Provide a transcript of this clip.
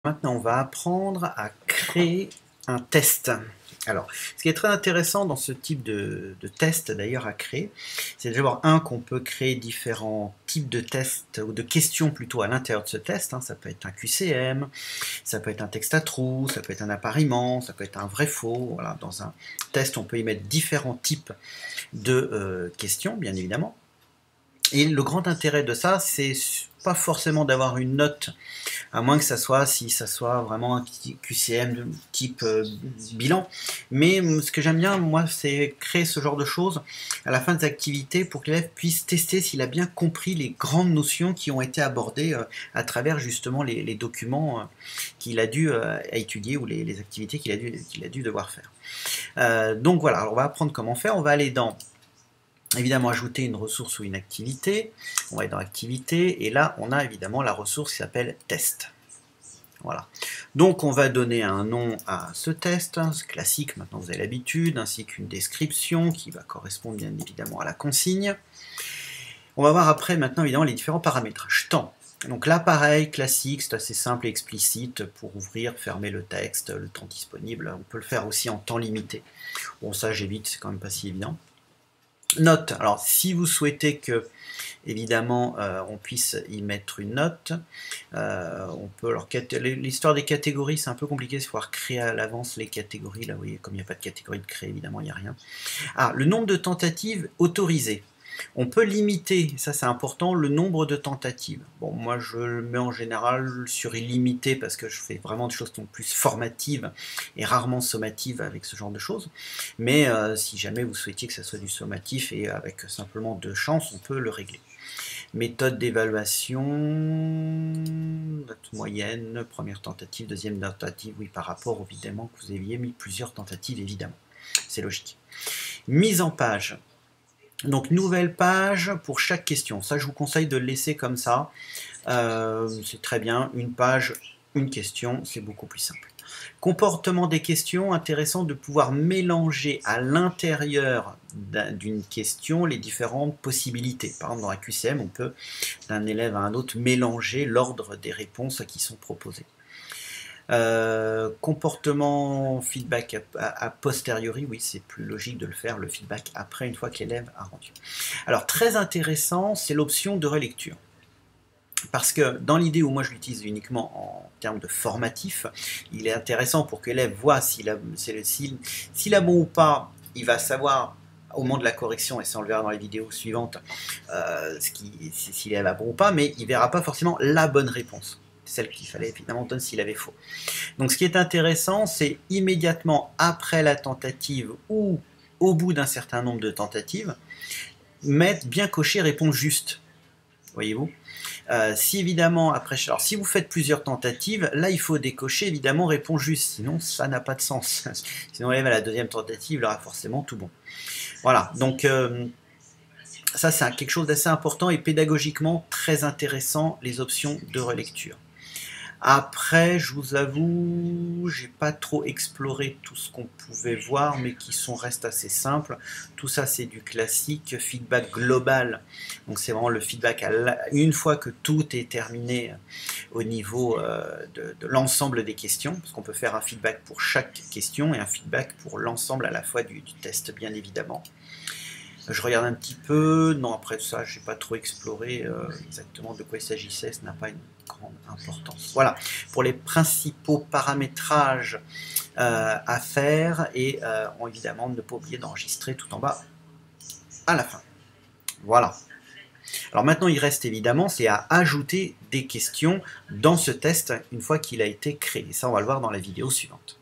Maintenant, on va apprendre à créer un test. Alors, ce qui est très intéressant dans ce type de test d'ailleurs à créer, c'est d'avoir qu'on peut créer différents types de tests, ou de questions plutôt à l'intérieur de ce test. Ça peut être un QCM, ça peut être un texte à trous, ça peut être un appariement, ça peut être un vrai-faux. Voilà, dans un test, on peut y mettre différents types de questions, bien évidemment. Et le grand intérêt de ça, c'est pas forcément d'avoir une note, à moins que ça soit, si ça soit vraiment un QCM de type bilan. Mais ce que j'aime bien, moi, c'est créer ce genre de choses à la fin des activités pour que l'élève puisse tester s'il a bien compris les grandes notions qui ont été abordées à travers justement les documents qu'il a dû étudier ou les activités qu'il a dû devoir faire. Donc voilà, alors on va apprendre comment faire. On va aller dans évidemment ajouter une ressource ou une activité. On va aller dans activité et là on a évidemment la ressource qui s'appelle test. Voilà. Donc on va donner un nom à ce test, c'est classique, maintenant vous avez l'habitude, ainsi qu'une description qui va correspondre bien évidemment à la consigne. On va voir après maintenant évidemment les différents paramétrages. Temps. Donc là pareil, classique, c'est assez simple et explicite pour ouvrir, fermer le texte, le temps disponible. On peut le faire aussi en temps limité. Bon ça j'évite, c'est quand même pas si évident. Note, alors si vous souhaitez que évidemment on puisse y mettre une note, on peut, alors l'histoire des catégories c'est un peu compliqué, il faut pouvoir créer à l'avance les catégories, là vous voyez comme il n'y a pas de catégorie de créer évidemment il n'y a rien. Ah, le nombre de tentatives autorisées. On peut limiter, ça c'est important, le nombre de tentatives. Bon, moi je le mets en général sur illimité parce que je fais vraiment des choses qui sont plus formatives et rarement sommatives avec ce genre de choses. Mais si jamais vous souhaitiez que ça soit du sommatif et avec simplement 2 chances, on peut le régler. Méthode d'évaluation, note moyenne, première tentative, deuxième tentative, oui, par rapport évidemment que vous aviez mis plusieurs tentatives, évidemment. C'est logique. Mise en page. Donc nouvelle page pour chaque question. Ça je vous conseille de le laisser comme ça. C'est très bien, une page, une question, c'est beaucoup plus simple. Comportement des questions, intéressant de pouvoir mélanger à l'intérieur d'une question les différentes possibilités. Par exemple dans un QCM, on peut d'un élève à un autre mélanger l'ordre des réponses qui sont proposées. Comportement feedback a posteriori, oui c'est plus logique de le faire, le feedback après une fois que l'élève a rendu. Alors très intéressant, c'est l'option de relecture. Parce que dans l'idée où moi je l'utilise uniquement en termes de formatif, il est intéressant pour que l'élève voit s'il a bon ou pas, il va savoir au moment de la correction, et ça on le verra dans les vidéos suivantes, si l'élève a bon ou pas, mais il ne verra pas forcément la bonne réponse. Celle qu'il fallait évidemment donner s'il avait faux. Donc ce qui est intéressant, c'est immédiatement après la tentative ou au bout d'un certain nombre de tentatives, mettre bien coché réponse juste. Voyez-vous, si évidemment après, alors si vous faites plusieurs tentatives, là il faut décocher évidemment réponse juste, sinon ça n'a pas de sens. Sinon l'élève à la deuxième tentative, il aura forcément tout bon. Voilà, donc ça c'est quelque chose d'assez important et pédagogiquement très intéressant, les options de relecture. Après, je vous avoue, j'ai pas trop exploré tout ce qu'on pouvait voir, mais qui restent assez simples. Tout ça, c'est du classique feedback global. Donc, c'est vraiment le feedback une fois que tout est terminé au niveau de l'ensemble des questions, parce qu'on peut faire un feedback pour chaque question et un feedback pour l'ensemble à la fois du test, bien évidemment. Je regarde un petit peu, non après ça je n'ai pas trop exploré exactement de quoi il s'agissait, ça n'a pas une grande importance. Voilà, pour les principaux paramétrages à faire et évidemment ne pas oublier d'enregistrer tout en bas à la fin. Voilà. Alors maintenant il reste évidemment, c'est à ajouter des questions dans ce test une fois qu'il a été créé. Ça on va le voir dans la vidéo suivante.